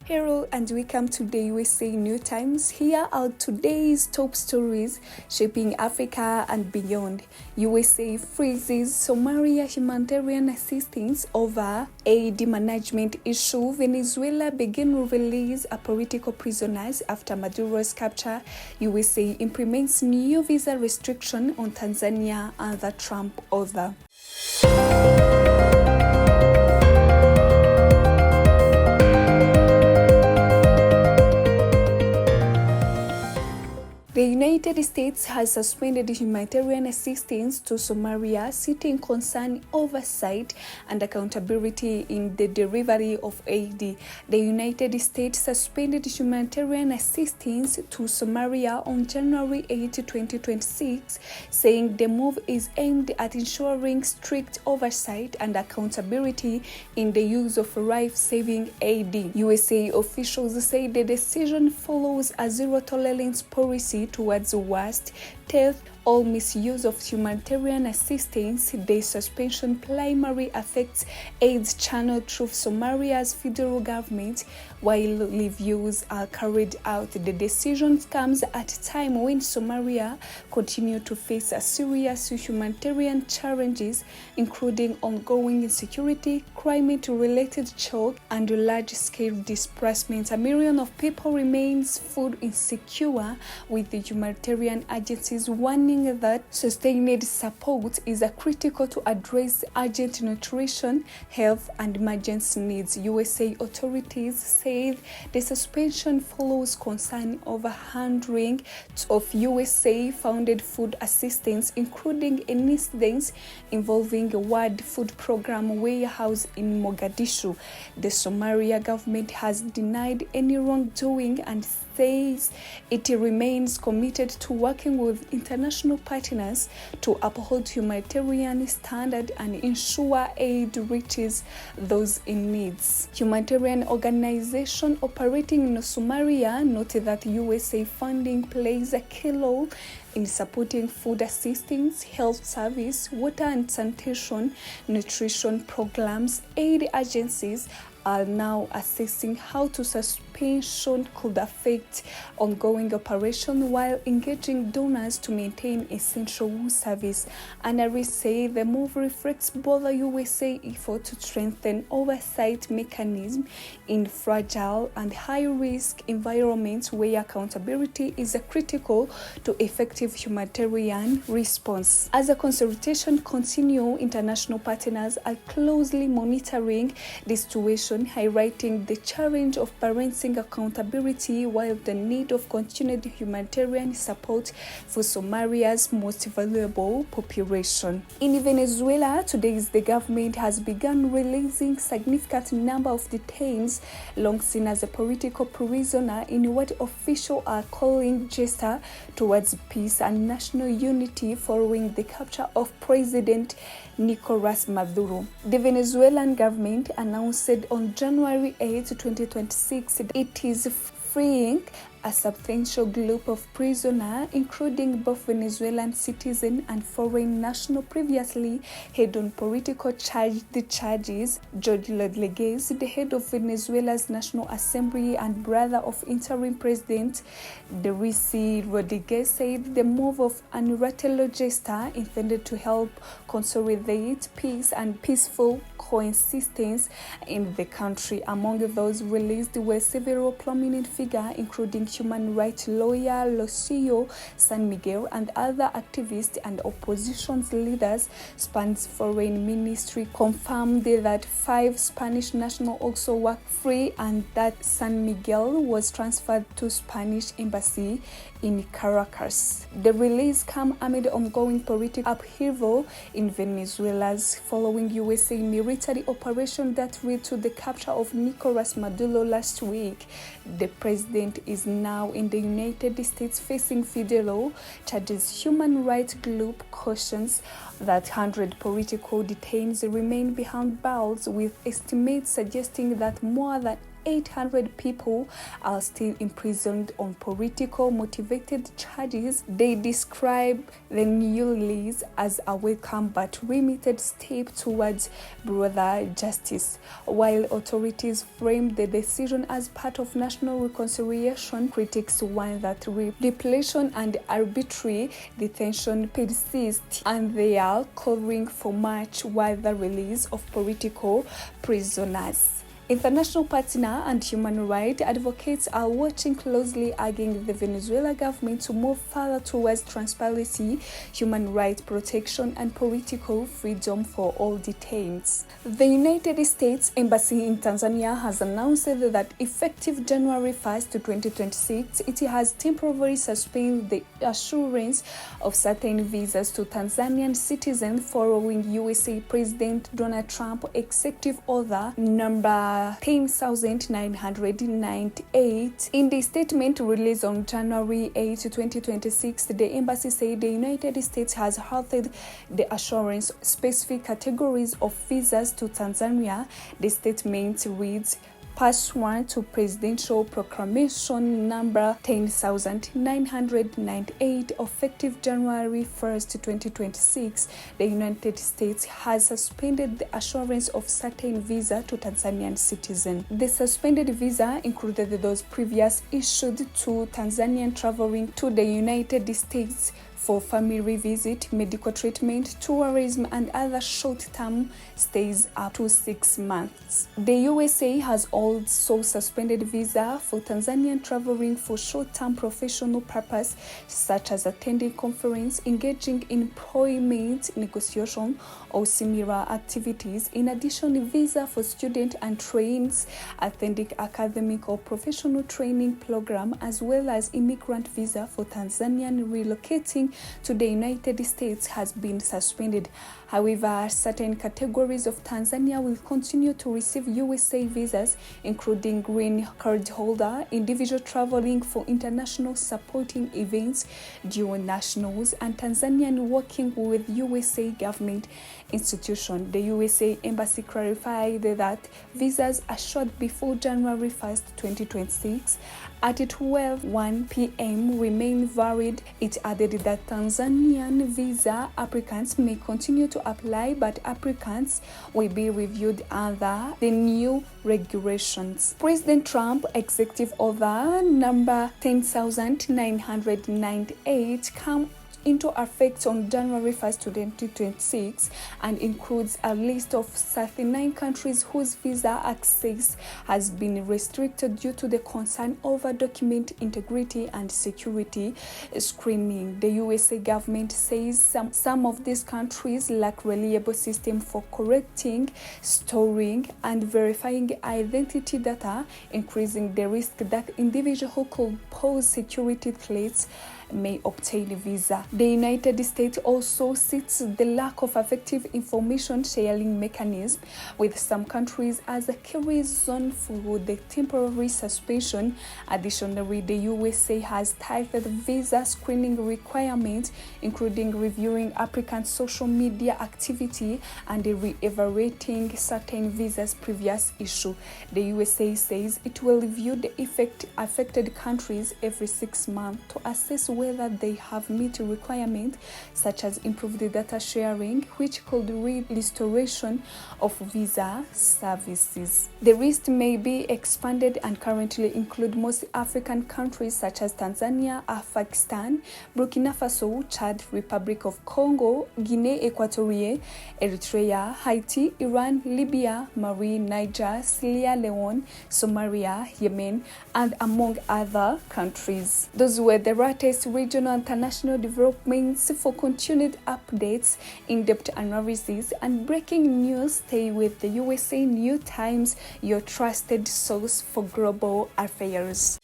Hello and welcome to the USA New Times. Here are today's top stories shaping Africa and beyond. USA freezes Somalia humanitarian assistance over aid management issue. Venezuela begin release of political prisoners after Maduro's capture. USA implements new visa restriction on Tanzania under Trump order. The United States has suspended humanitarian assistance to Somalia, citing concern, oversight, and accountability in the delivery of aid. The United States suspended humanitarian assistance to Somalia on January 8, 2026, saying the move is aimed at ensuring strict oversight and accountability in the use of life-saving aid. USA officials say the decision follows a zero-tolerance policy towards the worst, theft, or misuse of humanitarian assistance. The suspension primarily affects aid channeled through Somalia's federal government, while reviews are carried out. The decision comes at a time when Somalia continues to face a serious humanitarian challenges, including ongoing insecurity, climate-related shock, and large-scale displacement. A million of people remains food insecure, with the humanitarian agencies warning that sustained support is critical to address urgent nutrition, health, and emergency needs. USA authorities said the suspension follows concern over handling of USA-funded food assistance, including an incident involving a World Food Program warehouse in Mogadishu. The Somalia government has denied any wrongdoing and says it remains committed to working with international partners to uphold humanitarian standards and ensure aid reaches those in need. Humanitarian organizations operating in Somalia noted that USA funding plays a key role in supporting food assistance, health service, water and sanitation, nutrition programs. Aid agencies are now assessing how to suspension could affect ongoing operation while engaging donors to maintain essential service. Analysts say the move reflects both the USA effort to strengthen oversight mechanisms in fragile and high-risk environments where accountability is critical to effective humanitarian response. As the consultation continues, international partners are closely monitoring the situation, highlighting the challenge of balancing accountability while the need of continued humanitarian support for Somalia's most vulnerable population. In Venezuela, today the government has begun releasing significant number of detainees long seen as a political prisoner in what officials are calling gesture towards peace and national unity following the capture of President Nicolas Maduro. The Venezuelan government announced on January 8, 2026, it is freeing a substantial group of prisoners, including both Venezuelan citizens and foreign nationals previously held on political charges. Jorge Rodriguez, the head of Venezuela's National Assembly and brother of interim president Delcy Rodriguez, said the move of unilateral gesture intended to help consolidate peace and peaceful coexistence in the country. Among those released were several prominent figures, including human rights lawyer Lucio San Miguel and other activists and opposition leaders. Spain's foreign ministry confirmed that 5 Spanish nationals also were free and that San Miguel was transferred to Spanish embassy in Caracas. The release comes amid ongoing political upheaval in Venezuela following USA military operation that led to the capture of Nicolas Maduro last week. The president is now in the United States facing federal charges. Human rights group cautions that 100 political detainees remain behind bars, with estimates suggesting that more than 800 people are still imprisoned on political motivated charges. They describe the new release as a welcome but limited step towards broader justice. While authorities framed the decision as part of national reconciliation, critics warn that repression and arbitrary detention persist, and they are calling for much wider release of political prisoners. International partner and human rights advocates are watching closely, urging the Venezuela government to move further towards transparency, human rights protection, and political freedom for all detainees. The United States Embassy in Tanzania has announced that effective January 1st, 2026, it has temporarily suspended the assurance of certain visas to Tanzanian citizens following USA President Donald Trump executive order number 10,998. In the statement released on January 8, 2026, the embassy said the United States has halted the assurance specific categories of visas to Tanzania. The statement reads, pursuant to Presidential Proclamation number 10,998, effective January 1st, 2026, the United States has suspended the assurance of certain visa to Tanzanian citizens. The suspended visa included those previously issued to Tanzanian traveling to the United States for family visit, medical treatment, tourism, and other short-term stays up to 6 months. The USA has also suspended visa for Tanzanian traveling for short-term professional purpose, such as attending conference, engaging in employment negotiation, or similar activities. In addition, visa for student and trainees attending academic or professional training program, as well as immigrant visa for Tanzanian relocating to the United States has been suspended. However, certain categories of Tanzania will continue to receive USA visas, including green card holder, individual traveling for international supporting events, dual nationals, and Tanzanian working with USA government institution. The USA Embassy clarified that visas assured before January 1st, 2026 at 12:01 p.m. remain valid. It added that Tanzanian visa applicants may continue to apply, but applicants will be reviewed under the new regulations. President Trump executive order number 10,998 come into effect on January 1st, 2026, and includes a list of 39 countries whose visa access has been restricted due to the concern over document integrity and security screening. The USA government says some of these countries lack reliable system for collecting, storing, and verifying identity data, increasing the risk that individuals who could pose security threats may obtain a visa. The United States also cites the lack of effective information sharing mechanism with some countries as a key reason for the temporary suspension. Additionally, the USA has tightened visa screening requirements, including reviewing applicants' social media activity and re-evaluating certain visas' previous issue. The USA says it will review the affected countries every 6 months to assess whether they have met requirements such as improved data sharing, which could lead restoration of visa services. The list may be expanded and currently include most African countries such as Tanzania, Pakistan, Burkina Faso, Chad, Republic of Congo, Guinea Equatorial, Eritrea, Haiti, Iran, Libya, Mali, Niger, Sierra Leone, Somalia, Yemen, and among other countries. Those were the latest regional and international developments. For continued updates, in-depth analysis, and breaking news, stay with the USA New Times, your trusted source for global affairs.